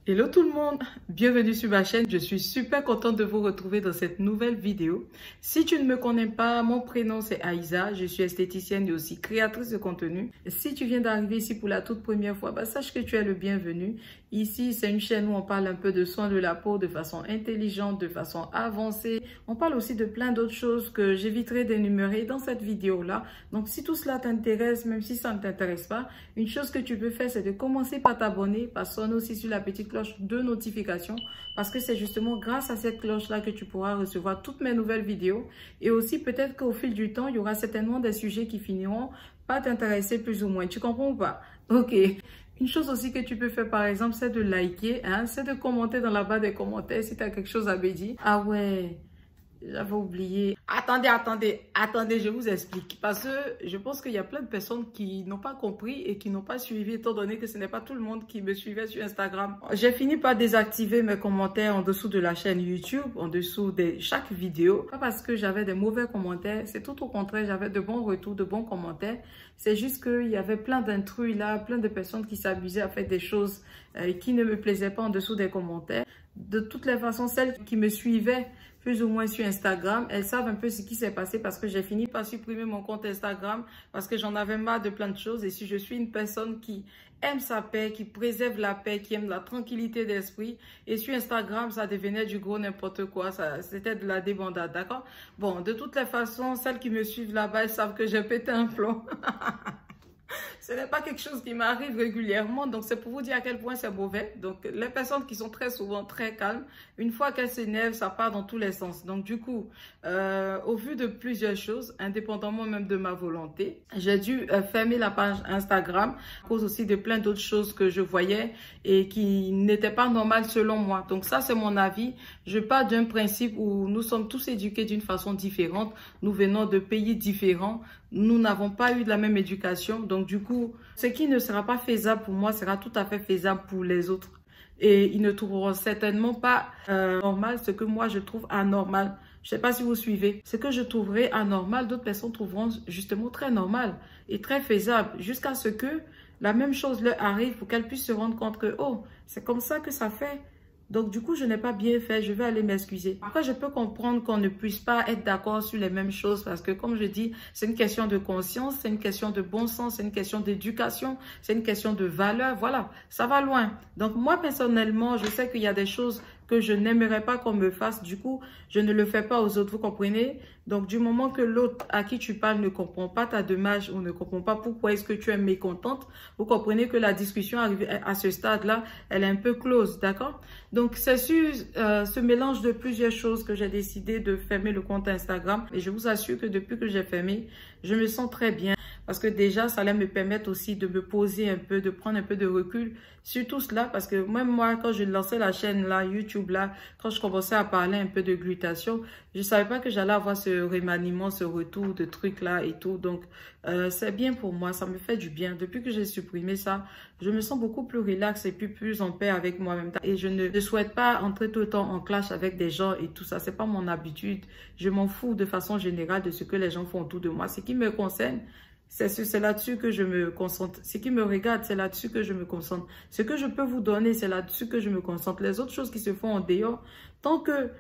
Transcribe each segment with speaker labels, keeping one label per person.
Speaker 1: Hello tout le monde, bienvenue sur ma chaîne. Je suis super contente de vous retrouver dans cette nouvelle vidéo. Si tu ne me connais pas, mon prénom c'est Aïza, je suis esthéticienne et aussi créatrice de contenu. Si tu viens d'arriver ici pour la toute première fois, sache que tu es le bienvenu. Ici, c'est une chaîne où on parle un peu de soins de la peau de façon intelligente, de façon avancée. On parle aussi de plein d'autres choses que j'éviterai d'énumérer dans cette vidéo-là. Donc, si tout cela t'intéresse, même si ça ne t'intéresse pas, une chose que tu peux faire, c'est de commencer par t'abonner, par sonner aussi sur la petite cloche de notification, parce que c'est justement grâce à cette cloche-là que tu pourras recevoir toutes mes nouvelles vidéos. Et aussi, peut-être qu'au fil du temps, il y aura certainement des sujets qui finiront par t'intéresser plus ou moins. Tu comprends ou pas? Ok. Une chose aussi que tu peux faire, par exemple, c'est de liker, c'est de commenter dans la barre des commentaires si tu as quelque chose à me dire. Ah ouais, j'avais oublié. Attendez, je vous explique. Parce que je pense qu'il y a plein de personnes qui n'ont pas compris et qui n'ont pas suivi, étant donné que ce n'est pas tout le monde qui me suivait sur Instagram. J'ai fini par désactiver mes commentaires en dessous de la chaîne YouTube, en dessous de chaque vidéo. Pas parce que j'avais des mauvais commentaires, c'est tout au contraire, j'avais de bons retours, de bons commentaires. C'est juste qu'il y avait plein d'intrus là, plein de personnes qui s'abusaient à faire des choses qui ne me plaisaient pas en dessous des commentaires. De toutes les façons, celles qui me suivaient plus ou moins sur Instagram, elles savent un peu ce qui s'est passé parce que j'ai fini par supprimer mon compte Instagram parce que j'en avais marre de plein de choses. Et si je suis une personne qui aime sa paix, qui préserve la paix, qui aime la tranquillité d'esprit, et sur Instagram, ça devenait du gros n'importe quoi, c'était de la débandade, d'accord? Bon, de toutes les façons, celles qui me suivent là-bas, elles savent que j'ai pété un plomb. Ce n'est pas quelque chose qui m'arrive régulièrement, donc c'est pour vous dire à quel point c'est mauvais. Donc les personnes qui sont très souvent très calmes, une fois qu'elles s'énervent, ça part dans tous les sens. Donc du coup, au vu de plusieurs choses, indépendamment même de ma volonté, j'ai dû fermer la page Instagram à cause aussi de plein d'autres choses que je voyais et qui n'étaient pas normales selon moi. Donc ça, c'est mon avis. Je pars d'un principe où nous sommes tous éduqués d'une façon différente. Nous venons de pays différents. Nous n'avons pas eu de la même éducation. Donc, du coup, ce qui ne sera pas faisable pour moi sera tout à fait faisable pour les autres. Et ils ne trouveront certainement pas normal ce que moi je trouve anormal. Je ne sais pas si vous suivez. Ce que je trouverai anormal, d'autres personnes trouveront justement très normal et très faisable jusqu'à ce que la même chose leur arrive pour qu'elles puissent se rendre compte que, oh, c'est comme ça que ça fait. Donc, du coup, je n'ai pas bien fait. Je vais aller m'excuser. Après, je peux comprendre qu'on ne puisse pas être d'accord sur les mêmes choses parce que, comme je dis, c'est une question de conscience, c'est une question de bon sens, c'est une question d'éducation, c'est une question de valeur. Voilà, ça va loin. Donc, moi, personnellement, je sais qu'il y a des choses que je n'aimerais pas qu'on me fasse. Du coup, je ne le fais pas aux autres. Vous comprenez? Donc, du moment que l'autre à qui tu parles ne comprend pas ta démarche ou ne comprend pas pourquoi est-ce que tu es mécontente, vous comprenez que la discussion arrivée à ce stade-là, elle est un peu close, d'accord? Donc, c'est sur ce mélange de plusieurs choses que j'ai décidé de fermer le compte Instagram. Et je vous assure que depuis que j'ai fermé, je me sens très bien. Parce que déjà, ça allait me permettre aussi de me poser un peu, de prendre un peu de recul sur tout cela. Parce que même moi, quand je lançais la chaîne là, YouTube là, quand je commençais à parler un peu de glutation, je ne savais pas que j'allais avoir ce remaniement, ce retour de trucs là et tout. Donc, c'est bien pour moi, ça me fait du bien. Depuis que j'ai supprimé ça, je me sens beaucoup plus relax et puis plus en paix avec moi-même. Et je ne souhaite pas entrer tout le temps en clash avec des gens et tout ça. C'est pas mon habitude. Je m'en fous de façon générale de ce que les gens font autour de moi. Ce qui me concerne, c'est là-dessus que je me concentre. Ce qui me regarde, c'est là-dessus que je me concentre. Ce que je peux vous donner, c'est là-dessus que je me concentre. Les autres choses qui se font en dehors, tant que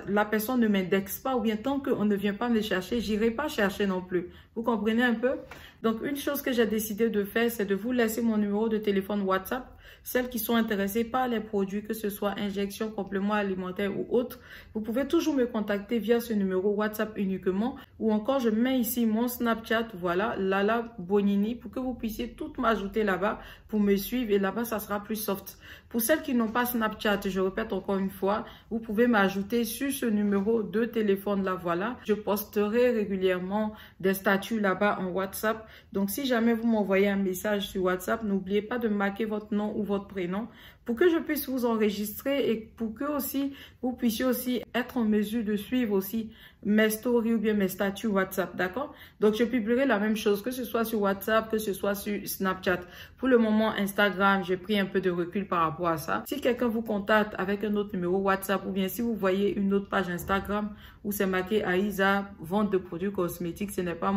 Speaker 1: la personne ne m'indexe pas ou bien tant qu'on ne vient pas me chercher, j'irai pas chercher non plus. Vous comprenez un peu? Donc, une chose que j'ai décidé de faire, c'est de vous laisser mon numéro de téléphone WhatsApp. Celles qui sont intéressées par les produits, que ce soit injection, compléments alimentaires ou autres, vous pouvez toujours me contacter via ce numéro WhatsApp uniquement. Ou encore, je mets ici mon Snapchat, voilà, Lala Bonini, pour que vous puissiez toutes m'ajouter là-bas pour me suivre. Et là-bas, ça sera plus soft. Pour celles qui n'ont pas Snapchat, je répète encore une fois, vous pouvez m'ajouter sur ce numéro de téléphone là, voilà. Je posterai régulièrement des statuts là-bas en WhatsApp. Donc, si jamais vous m'envoyez un message sur WhatsApp, n'oubliez pas de marquer votre nom ou votre prénom pour que je puisse vous enregistrer et pour que aussi vous puissiez aussi être en mesure de suivre aussi mes stories ou bien mes statuts WhatsApp, d'accord? Donc, je publierai la même chose, que ce soit sur WhatsApp, que ce soit sur Snapchat. Pour le moment, Instagram, j'ai pris un peu de recul par rapport à ça. Si quelqu'un vous contacte avec un autre numéro WhatsApp ou bien si vous voyez une autre page Instagram où c'est marqué Aïza, vente de produits cosmétiques, ce n'est pas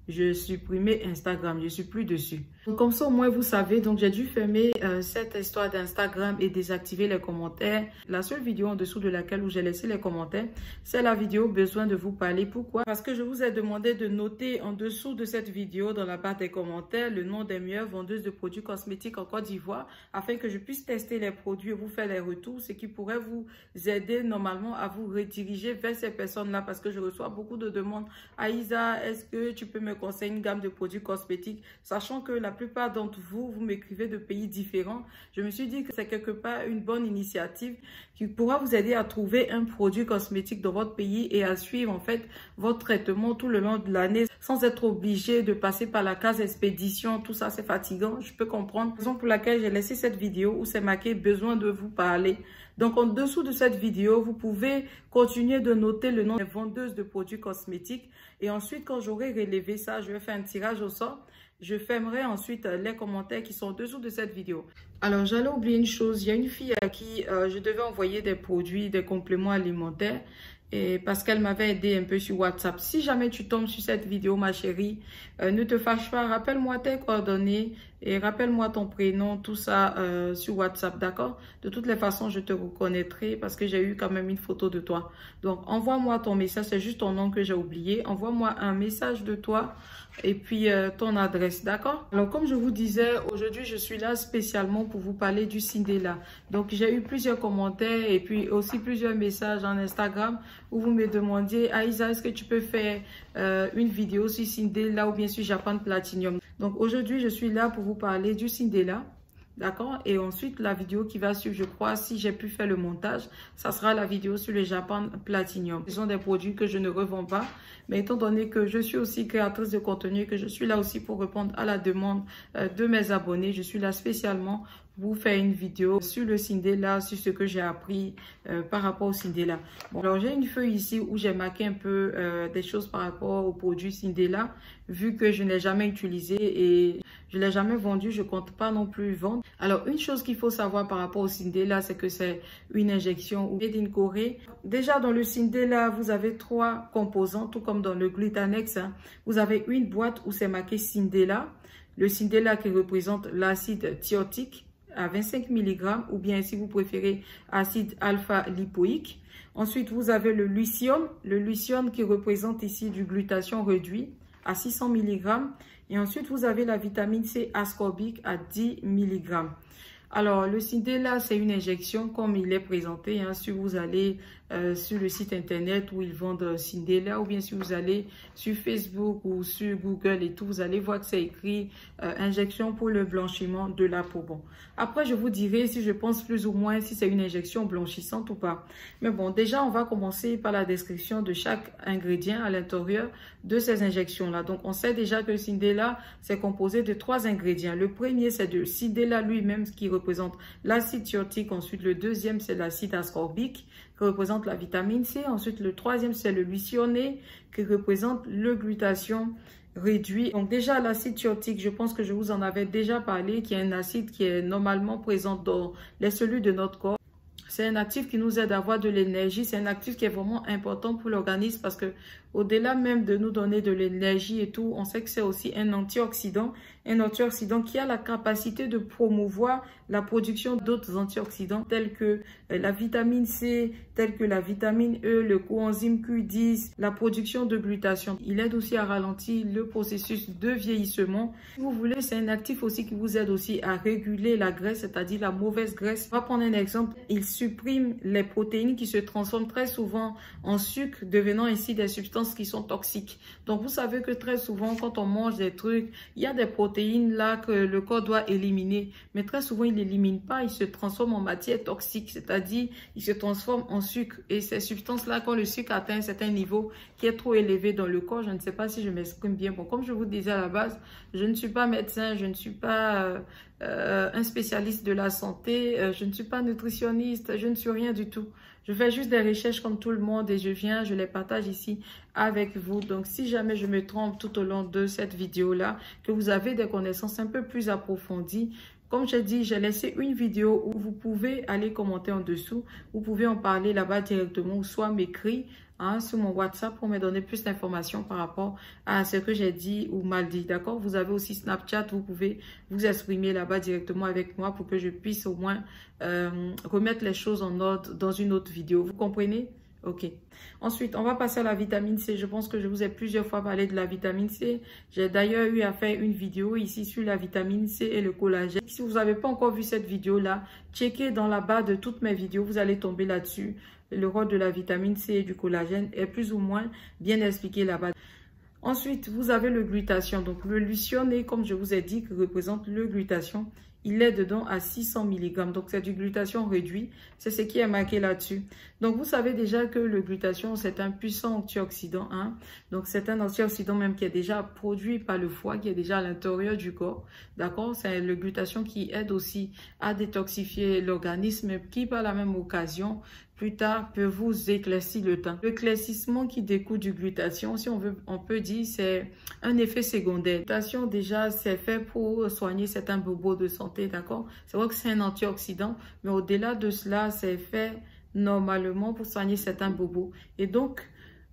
Speaker 1: je supprimais Instagram, je suis plus dessus. Donc, comme ça, au moins, vous savez. Donc, j'ai dû fermer cette histoire d'Instagram et désactiver les commentaires. La seule vidéo en dessous de laquelle où j'ai laissé les commentaires, c'est la vidéo besoin de vous parler. Pourquoi? Parce que je vous ai demandé de noter en dessous de cette vidéo, dans la barre des commentaires, le nom des meilleures vendeuses de produits cosmétiques en Côte d'Ivoire, afin que je puisse tester les produits et vous faire les retours, ce qui pourrait vous aider normalement à vous rediriger vers ces personnes-là, parce que je reçois beaucoup de demandes. Aïssa, est-ce que tu peux me conseiller une gamme de produits cosmétiques? Sachant que la plupart d'entre vous, vous m'écrivez de pays différents, je me suis dit que c'est quelque part une bonne initiative qui pourra vous aider à trouver un produit cosmétique dans votre pays et à suivre en fait votre traitement tout le long de l'année sans être obligé de passer par la case expédition. Tout ça, c'est fatigant, je peux comprendre. Raison pour laquelle j'ai laissé cette vidéo où c'est marqué besoin de vous parler. Donc, en dessous de cette vidéo, vous pouvez continuer de noter le nom des vendeuses de produits cosmétiques. Et ensuite, quand j'aurai relevé ça, je vais faire un tirage au sort. Je fermerai ensuite les commentaires qui sont en dessous de cette vidéo. Alors, j'allais oublier une chose. Il y a une fille à qui je devais envoyer des produits, des compléments alimentaires. Et parce qu'elle m'avait aidé un peu sur WhatsApp. Si jamais tu tombes sur cette vidéo, ma chérie, ne te fâche pas. Rappelle-moi tes coordonnées et rappelle-moi ton prénom, tout ça sur WhatsApp, d'accord? De toutes les façons, je te reconnaîtrai parce que j'ai eu quand même une photo de toi. Donc, envoie-moi ton message. C'est juste ton nom que j'ai oublié. Envoie-moi un message de toi et puis ton adresse, d'accord? Alors, comme je vous disais, aujourd'hui, je suis là spécialement pour vous parler du Cindéla. Donc, j'ai eu plusieurs commentaires et puis aussi plusieurs messages en Instagram où vous me demandiez, Aïssa, est-ce que tu peux faire une vidéo sur Cindéla ou bien sur Japan Platinum? Donc, aujourd'hui, je suis là pour vous parler du Cindéla. D'accord? Et ensuite, la vidéo qui va suivre, je crois, si j'ai pu faire le montage, ça sera la vidéo sur le Japan Platinum. Ce sont des produits que je ne revends pas. Mais étant donné que je suis aussi créatrice de contenu, que je suis là aussi pour répondre à la demande de mes abonnés, je suis là spécialement pour vous faire une vidéo sur le Cindéla, sur ce que j'ai appris par rapport au Cindéla. Bon, alors j'ai une feuille ici où j'ai marqué un peu des choses par rapport au produit Cindéla, vu que je ne l'ai jamais utilisé et je ne l'ai jamais vendu, je ne compte pas non plus vendre. Alors, une chose qu'il faut savoir par rapport au Cindéla, c'est que c'est une injection made in Corée. Déjà, dans le Cindéla, vous avez 3 composants, tout comme dans le Glutanex. Hein. Vous avez une boîte où c'est marqué Cindéla. Le Cindéla qui représente l'acide thiotique à 25 mg ou bien, si vous préférez, acide alpha-lipoïque. Ensuite, vous avez le lithium qui représente ici du glutathion réduit à 600 mg. Et ensuite, vous avez la vitamine C ascorbique à 10 mg. Alors, le Cindéla, c'est une injection comme il est présenté. Hein, si vous allez sur le site internet où ils vendent Cindéla, ou bien si vous allez sur Facebook ou sur Google et tout, vous allez voir que c'est écrit injection pour le blanchiment de la peau. Bon, après, je vous dirai si je pense plus ou moins si c'est une injection blanchissante ou pas. Mais bon, déjà, on va commencer par la description de chaque ingrédient à l'intérieur de ces injections-là. Donc, on sait déjà que le Cindéla, c'est composé de 3 ingrédients. Le premier, c'est de Cindéla lui-même, qui représente l'acide thiotique. Ensuite, le deuxième, c'est l'acide ascorbique, qui représente la vitamine C. Ensuite, le troisième, c'est le lithiumné, qui représente le glutathion réduit. Donc déjà, l'acide thiotique, je pense que je vous en avais déjà parlé, qui est un acide qui est normalement présent dans les cellules de notre corps. C'est un actif qui nous aide à avoir de l'énergie. C'est un actif qui est vraiment important pour l'organisme parce que au-delà même de nous donner de l'énergie et tout, on sait que c'est aussi un antioxydant qui a la capacité de promouvoir la production d'autres antioxydants tels que la vitamine C, tels que la vitamine E, le coenzyme Q10, la production de glutathion. Il aide aussi à ralentir le processus de vieillissement. Si vous voulez, c'est un actif aussi qui vous aide aussi à réguler la graisse, c'est-à-dire la mauvaise graisse. On va prendre un exemple. Il supprime les protéines qui se transforment très souvent en sucre, devenant ainsi des substances qui sont toxiques. Donc, vous savez que très souvent, quand on mange des trucs, il y a des protéines là que le corps doit éliminer. Mais très souvent, il n'élimine pas. Il se transforme en matière toxique, c'est-à-dire, il se transforme en sucre. Et ces substances-là, quand le sucre atteint un certain niveau qui est trop élevé dans le corps, je ne sais pas si je m'exprime bien. Bon, comme je vous disais à la base, je ne suis pas médecin, je ne suis pas un spécialiste de la santé, je ne suis pas nutritionniste, je ne suis rien du tout. Je fais juste des recherches comme tout le monde et je les partage ici avec vous. Donc, si jamais je me trompe tout au long de cette vidéo-là, que vous avez des connaissances un peu plus approfondies, comme j'ai dit, j'ai laissé une vidéo où vous pouvez aller commenter en dessous. Vous pouvez en parler là-bas directement ou soit m'écrire hein, sur mon WhatsApp pour me donner plus d'informations par rapport à ce que j'ai dit ou mal dit. D'accord? Vous avez aussi Snapchat, vous pouvez vous exprimer là-bas directement avec moi pour que je puisse au moins remettre les choses en ordre dans une autre vidéo. Vous comprenez? Ok. Ensuite, on va passer à la vitamine C. Je pense que je vous ai plusieurs fois parlé de la vitamine C. J'ai d'ailleurs eu à faire une vidéo ici sur la vitamine C et le collagène. Si vous n'avez pas encore vu cette vidéo-là, checkez dans la barre de toutes mes vidéos. Vous allez tomber là-dessus. Le rôle de la vitamine C et du collagène est plus ou moins bien expliqué là-bas. Ensuite, vous avez le glutathion. Donc, le lucionné, comme je vous ai dit, qui représente le glutathion, il est dedans à 600 mg. Donc, c'est du glutathion réduit. C'est ce qui est marqué là-dessus. Donc, vous savez déjà que le glutathion, c'est un puissant antioxydant. Hein? Donc, c'est un antioxydant même qui est déjà produit par le foie, qui est déjà à l'intérieur du corps. D'accord? C'est le glutathion qui aide aussi à détoxifier l'organisme, qui, par la même occasion, plus tard, peut vous éclaircir le teint. L'éclaircissement qui découle du glutathion, si on veut, on peut dire, c'est un effet secondaire. Le glutathion, déjà, c'est fait pour soigner certains bobos de santé, d'accord? C'est vrai que c'est un antioxydant, mais au-delà de cela, c'est fait normalement pour soigner certains bobos. Et donc,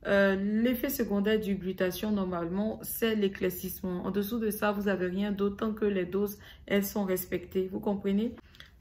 Speaker 1: l'effet secondaire du glutathion, normalement, c'est l'éclaircissement. En dessous de ça, vous n'avez rien d'autre tant que les doses, elles sont respectées. Vous comprenez?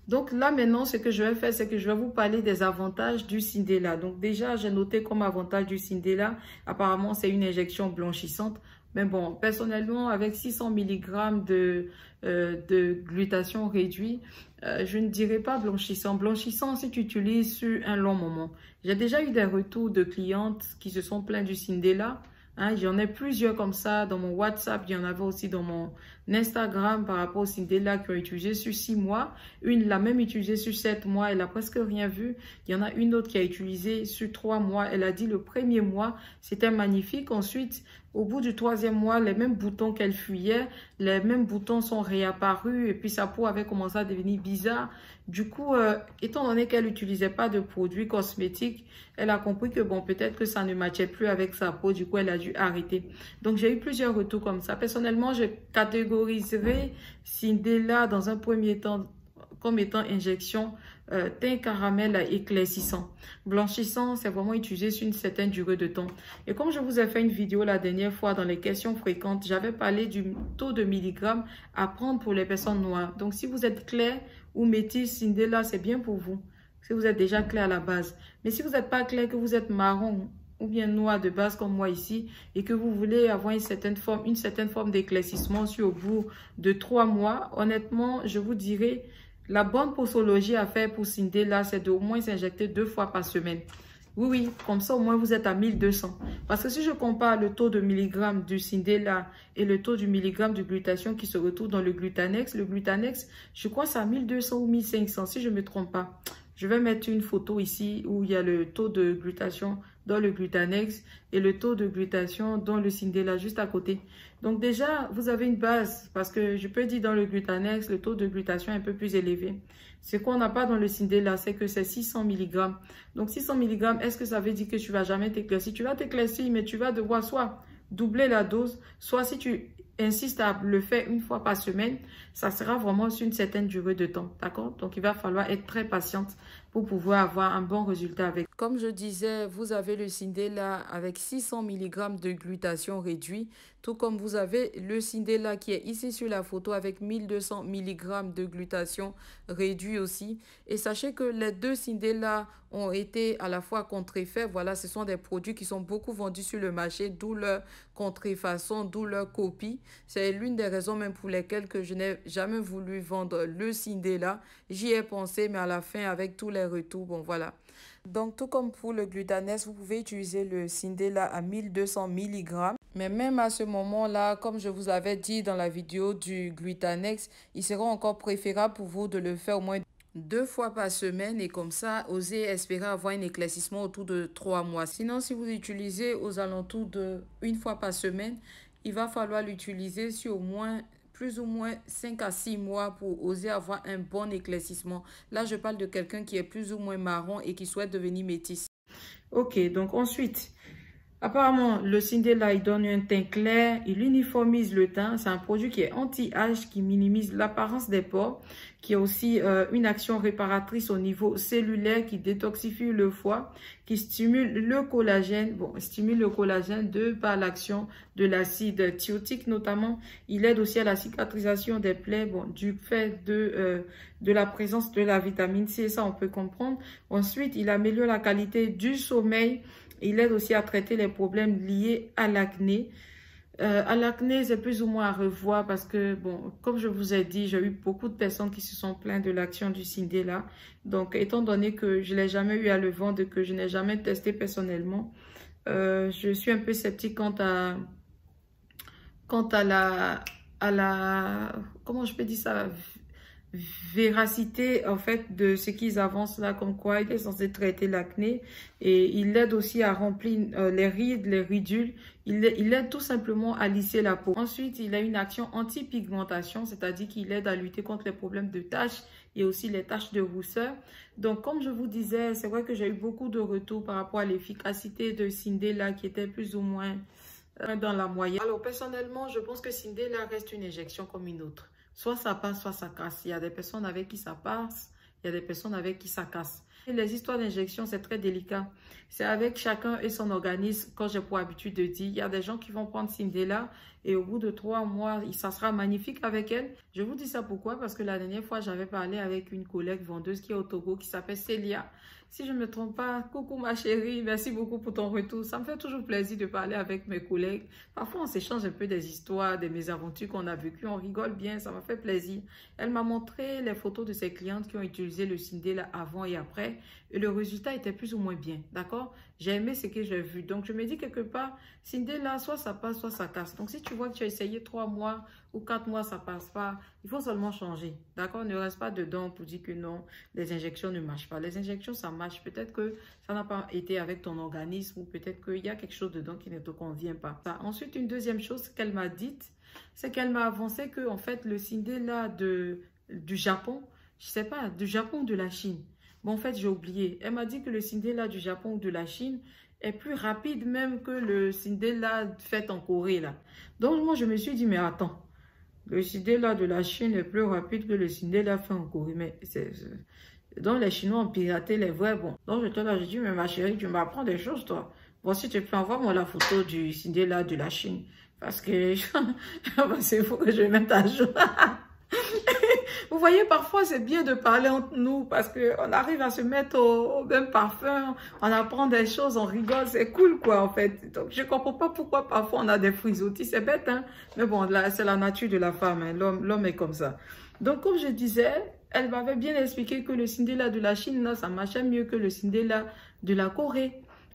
Speaker 1: Donc là, maintenant, ce que je vais faire, c'est que je vais vous parler des avantages du Sindela. Donc déjà, j'ai noté comme avantage du Sindela, apparemment, c'est une injection blanchissante. Mais bon, personnellement, avec 600 mg de glutathion réduit, je ne dirais pas blanchissant. Blanchissant si tu utilises sur un long moment. J'ai déjà eu des retours de clientes qui se sont plaintes du Sindela. Hein, j'en ai plusieurs comme ça dans mon WhatsApp, il y en avait aussi dans mon Instagram par rapport au Sindela qui ont utilisé sur 6 mois. Une l'a même utilisé sur 7 mois, elle a presque rien vu. Il y en a une autre qui a utilisé sur 3 mois. Elle a dit le premier mois, c'était magnifique. Ensuite, au bout du 3e mois, les mêmes boutons qu'elle fuyait, les mêmes boutons sont réapparus et puis sa peau avait commencé à devenir bizarre. Du coup, étant donné qu'elle n'utilisait pas de produits cosmétiques, elle a compris que bon, peut-être que ça ne matchait plus avec sa peau. Du coup, elle a dû arrêter. Donc, j'ai eu plusieurs retours comme ça. Personnellement, je catégoriserai Sindela dans un premier temps comme étant injection teint caramel éclaircissant. Blanchissant, c'est vraiment utilisé sur une certaine durée de temps. Et comme je vous ai fait une vidéo la dernière fois dans les questions fréquentes, j'avais parlé du taux de milligrammes à prendre pour les personnes noires. Donc, si vous êtes clair ou métis, Sindela, c'est bien pour vous. Si vous êtes déjà clair à la base. Mais si vous n'êtes pas clair, que vous êtes marron ou bien noir de base comme moi ici et que vous voulez avoir une certaine forme d'éclaircissement sur au bout de 3 mois, honnêtement, je vous dirais, la bonne posologie à faire pour Sindela, c'est d'au moins s'injecter 2 fois par semaine. Oui, oui, comme ça au moins vous êtes à 1200. Parce que si je compare le taux de milligrammes du Sindela et le taux du milligramme du glutathion qui se retrouve dans le Glutanex, je crois que c'est à 1200 ou 1500 si je ne me trompe pas. Je vais mettre une photo ici où il y a le taux de glutathion dans le Glutanex et le taux de glutathion dans le Sindela juste à côté. Donc déjà, vous avez une base parce que je peux dire dans le Glutanex, le taux de glutathion est un peu plus élevé. Ce qu'on n'a pas dans le Sindela, c'est que c'est 600 mg. Donc 600 mg, est-ce que ça veut dire que tu ne vas jamais t'éclaircir? Tu vas t'éclaircir, mais tu vas devoir soit doubler la dose, soit si tu insistes à le faire 1 fois par semaine, ça sera vraiment sur une certaine durée de temps, d'accord? Donc, il va falloir être très patiente pour pouvoir avoir un bon résultat avec. Comme je disais, vous avez le Sindela avec 600 mg de glutathion réduit, tout comme vous avez le Sindela qui est ici sur la photo avec 1200 mg de glutathion réduit aussi. Et sachez que les deux Sindela ont été à la fois contrefaits. Voilà, ce sont des produits qui sont beaucoup vendus sur le marché, d'où leur contrefaçon, d'où leur copie. C'est l'une des raisons même pour lesquelles que je n'ai jamais voulu vendre le Sindela. J'y ai pensé, mais à la fin, avec tous les retours, bon voilà. Donc, tout comme pour le Glutanex, vous pouvez utiliser le Sindela à 1200 mg. Mais même à ce moment-là, comme je vous avais dit dans la vidéo du Glutanex, il sera encore préférable pour vous de le faire au moins 2 fois par semaine et comme ça, osez espérer avoir un éclaircissement autour de 3 mois. Sinon, si vous utilisez aux alentours de 1 fois par semaine, il va falloir l'utiliser sur au moins plus ou moins 5 à 6 mois pour oser avoir un bon éclaircissement. Là, je parle de quelqu'un qui est plus ou moins marron et qui souhaite devenir métis. Ok, donc ensuite, Apparemment, le Cindela, il donne un teint clair, il uniformise le teint. C'est un produit qui est anti-âge, qui minimise l'apparence des pores, qui a aussi une action réparatrice au niveau cellulaire, qui détoxifie le foie, qui stimule le collagène. Bon, stimule le collagène par l'action de l'acide thiotique notamment. Il aide aussi à la cicatrisation des plaies, bon, du fait de la présence de la vitamine C, ça on peut comprendre. Ensuite, il améliore la qualité du sommeil. Il aide aussi à traiter les problèmes liés à l'acné. À l'acné, c'est plus ou moins à revoir parce que, bon, comme je vous ai dit, j'ai eu beaucoup de personnes qui se sont plaintes de l'action du Cindela. Donc, étant donné que je ne l'ai jamais eu à le vendre, que je n'ai jamais testé personnellement, je suis un peu sceptique quant à la, comment je peux dire ça, véracité en fait de ce qu'ils avancent là, comme quoi il est censé traiter l'acné, et il aide aussi à remplir les rides, les ridules. Il aide tout simplement à lisser la peau. Ensuite, il a une action anti-pigmentation, c'est-à-dire qu'il aide à lutter contre les problèmes de taches et aussi les taches de rousseur. Donc, comme je vous disais, c'est vrai que j'ai eu beaucoup de retours par rapport à l'efficacité de Cindela qui était plus ou moins dans la moyenne. Alors, personnellement, je pense que Cindela reste une injection comme une autre. Soit ça passe, soit ça casse. Il y a des personnes avec qui ça passe, il y a des personnes avec qui ça casse. Et les histoires d'injection, c'est très délicat. C'est avec chacun et son organisme, comme j'ai pour habitude de dire. Il y a des gens qui vont prendre Cindela et au bout de 3 mois, ça sera magnifique avec elle. Je vous dis ça pourquoi? Parce que la dernière fois, j'avais parlé avec une collègue vendeuse qui est au Togo, qui s'appelle Célia. Si je ne me trompe pas, coucou ma chérie, merci beaucoup pour ton retour. Ça me fait toujours plaisir de parler avec mes collègues. Parfois, on s'échange un peu des histoires, des mésaventures qu'on a vécues. On rigole bien, ça m'a fait plaisir. Elle m'a montré les photos de ses clientes qui ont utilisé le Cindela avant et après. Et le résultat était plus ou moins bien, d'accord? J'ai aimé ce que j'ai vu. Donc, je me dis quelque part, Cindela, soit ça passe, soit ça casse. Donc, si tu vois que tu as essayé 3 mois ou 4 mois, ça passe pas, il faut seulement changer, d'accord? Ne reste pas dedans pour dire que non, les injections ne marchent pas. Les injections, ça marche. Peut-être que ça n'a pas été avec ton organisme ou peut-être qu'il y a quelque chose dedans qui ne te convient pas. Ensuite, une deuxième chose qu'elle m'a dite, c'est qu'elle m'a avancé que, en fait, le Cindela du Japon, je sais pas, du Japon ou de la Chine. Bon, en fait, j'ai oublié. Elle m'a dit que le Cindela du Japon ou de la Chine est plus rapide même que le Cindela fait en Corée, là. Donc, moi, je me suis dit, mais attends, le Cindela de la Chine est plus rapide que le Cindela fait en Corée. Mais donc, les Chinois ont piraté les vrais. Bon, donc, je dis, mais ma chérie, tu m'apprends des choses, toi. Bon, si tu peux, envoie-moi la photo du Cindela de la Chine. Parce que c'est fou que je mette à jour. Vous voyez, parfois, c'est bien de parler entre nous parce qu'on arrive à se mettre au même parfum, on apprend des choses, on rigole, c'est cool, quoi, en fait. Donc, je ne comprends pas pourquoi parfois on a des frisottis, c'est bête, hein. Mais bon, là, c'est la nature de la femme, hein. L'homme est comme ça. Donc, comme je disais, elle m'avait bien expliqué que le Cindela de la Chine, là, ça marchait mieux que le Cindela de la Corée.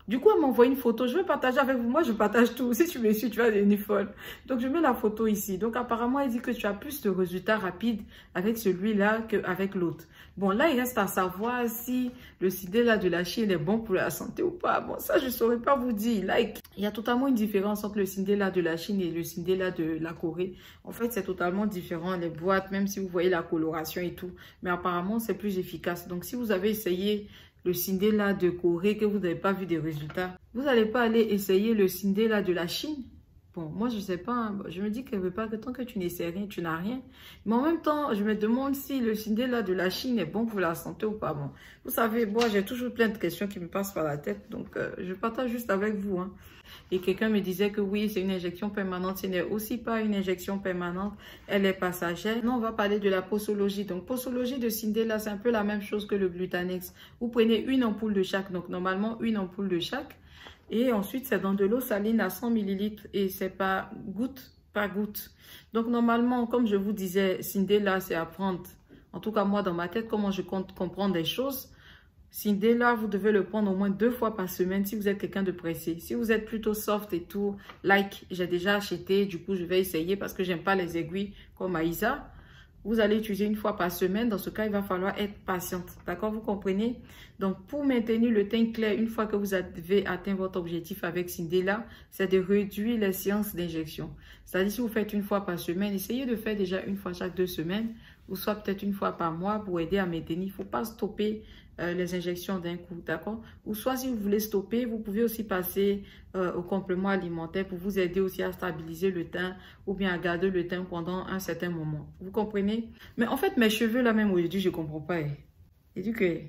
Speaker 1: Du coup, elle m'envoie une photo. Je vais partager avec vous. Moi, je partage tout. Si tu me suis, tu vas devenir folle. Donc, je mets la photo ici. Donc, apparemment, elle dit que tu as plus de résultats rapides avec celui-là qu'avec l'autre. Bon, là, il reste à savoir si le Cindela de la Chine est bon pour la santé ou pas. Bon, ça, je ne saurais pas vous dire. Là, il y a totalement une différence entre le Cindela de la Chine et le Cindela de la Corée. En fait, c'est totalement différent. Les boîtes, même si vous voyez la coloration et tout. Mais apparemment, c'est plus efficace. Donc, si vous avez essayé le Cindela de Corée, que vous n'avez pas vu des résultats, vous n'allez pas aller essayer le Cindela de la Chine. Bon, moi, je ne sais pas. Hein. Je me dis quelque part que tant que tu n'essaies rien, tu n'as rien. Mais en même temps, je me demande si le Cindela de la Chine est bon pour la santé ou pas. Bon, vous savez, moi, j'ai toujours plein de questions qui me passent par la tête. Donc, je partage juste avec vous. Hein. Et quelqu'un me disait que oui, c'est une injection permanente. Ce n'est aussi pas une injection permanente. Elle est passagère. Non, on va parler de la posologie. Donc, posologie de Cindela, c'est un peu la même chose que le Glutanex. Vous prenez une ampoule de chaque. Donc, normalement, une ampoule de chaque. Et ensuite, c'est dans de l'eau saline à 100 ml. Et c'est pas goutte par goutte. Donc, normalement, comme je vous disais, Cindela, c'est apprendre. En tout cas, moi, dans ma tête, comment je compte comprendre des choses. Cindela, vous devez le prendre au moins 2 fois par semaine si vous êtes quelqu'un de pressé. Si vous êtes plutôt soft et tout, like, j'ai déjà acheté, du coup, je vais essayer parce que j'aime pas les aiguilles comme Aïsa. Vous allez utiliser 1 fois par semaine. Dans ce cas, il va falloir être patiente. D'accord, vous comprenez? Donc, pour maintenir le teint clair, une fois que vous avez atteint votre objectif avec Cindela, c'est de réduire les séances d'injection. C'est-à-dire, si vous faites 1 fois par semaine, essayez de faire déjà 1 fois chaque 2 semaines. ou soit peut-être une fois par mois pour aider à maintenir. Il ne faut pas stopper les injections d'un coup, d'accord? Ou soit si vous voulez stopper, vous pouvez aussi passer au complément alimentaire pour vous aider aussi à stabiliser le teint ou bien à garder le teint pendant un certain moment. Vous comprenez? Mais en fait, mes cheveux là même aujourd'hui, je ne comprends pas. Et du que...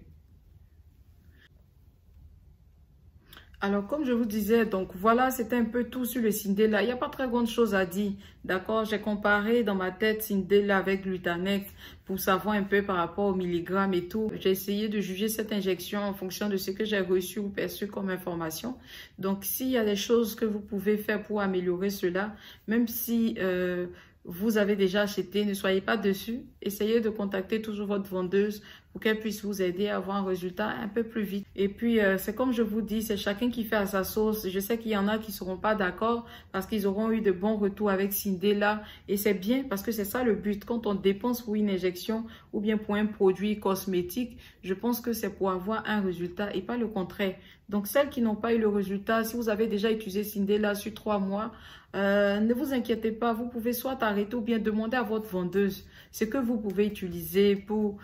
Speaker 1: Alors, comme je vous disais, donc voilà, c'était un peu tout sur le Syndela. Il n'y a pas très grande chose à dire, d'accord? J'ai comparé dans ma tête Syndela avec Glutanex pour savoir un peu par rapport au milligrammes et tout. J'ai essayé de juger cette injection en fonction de ce que j'ai reçu ou perçu comme information. Donc, s'il y a des choses que vous pouvez faire pour améliorer cela, même si... vous avez déjà acheté, ne soyez pas dessus. Essayez de contacter toujours votre vendeuse pour qu'elle puisse vous aider à avoir un résultat un peu plus vite. Et puis, c'est comme je vous dis, c'est chacun qui fait à sa sauce. Je sais qu'il y en a qui ne seront pas d'accord parce qu'ils auront eu de bons retours avec Syndela. Et c'est bien parce que c'est ça le but. Quand on dépense pour une injection ou bien pour un produit cosmétique, je pense que c'est pour avoir un résultat et pas le contraire. Donc, celles qui n'ont pas eu le résultat, si vous avez déjà utilisé Syndela sur 3 mois, ne vous inquiétez pas, vous pouvez soit arrêter ou bien demander à votre vendeuse ce que vous pouvez utiliser pour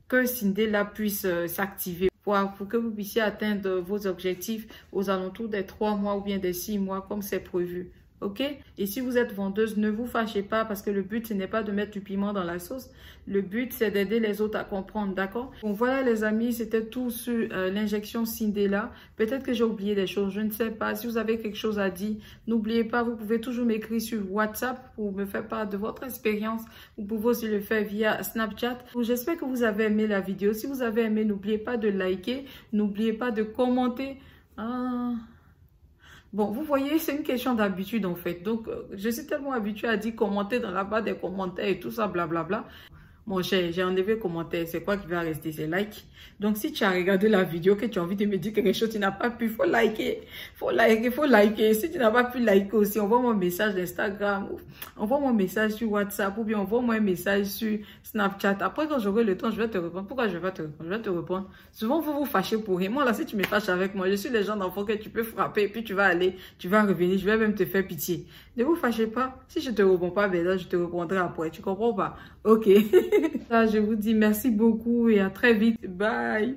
Speaker 1: que Syndela puisse s'activer, pour que vous puissiez atteindre vos objectifs aux alentours des 3 mois ou bien des 6 mois comme c'est prévu. Ok? Et si vous êtes vendeuse, ne vous fâchez pas parce que le but, ce n'est pas de mettre du piment dans la sauce. Le but, c'est d'aider les autres à comprendre, d'accord? Donc voilà les amis, c'était tout sur l'injection Syndela. Peut-être que j'ai oublié des choses, je ne sais pas. Si vous avez quelque chose à dire, n'oubliez pas, vous pouvez toujours m'écrire sur WhatsApp pour me faire part de votre expérience. Vous pouvez aussi le faire via Snapchat. J'espère que vous avez aimé la vidéo. Si vous avez aimé, n'oubliez pas de liker, n'oubliez pas de commenter. Bon, vous voyez, c'est une question d'habitude en fait. Donc, je suis tellement habituée à dire commenter dans la barre des commentaires et tout ça, blablabla. Mon cher, j'ai enlevé commentaire. C'est quoi qui va rester? C'est like. Donc, si tu as regardé la vidéo, que tu as envie de me dire quelque chose, tu n'as pas pu, faut liker. Faut liker, faut liker. Si tu n'as pas pu liker aussi, envoie-moi un message d'Instagram, envoie-moi un message sur WhatsApp ou bien envoie-moi un message sur Snapchat. Après, quand j'aurai le temps, je vais te répondre. Pourquoi je vais te répondre? Je vais te répondre. Souvent, vous vous fâchez pour rien. Moi, là, si tu me fâches avec moi, je suis le genre d'enfant que tu peux frapper et puis tu vas aller, tu vas revenir. Je vais même te faire pitié. Ne vous fâchez pas. Si je te réponds pas, ben là, je te répondrai après. Tu comprends pas? Ok. Là, je vous dis merci beaucoup et à très vite. Bye.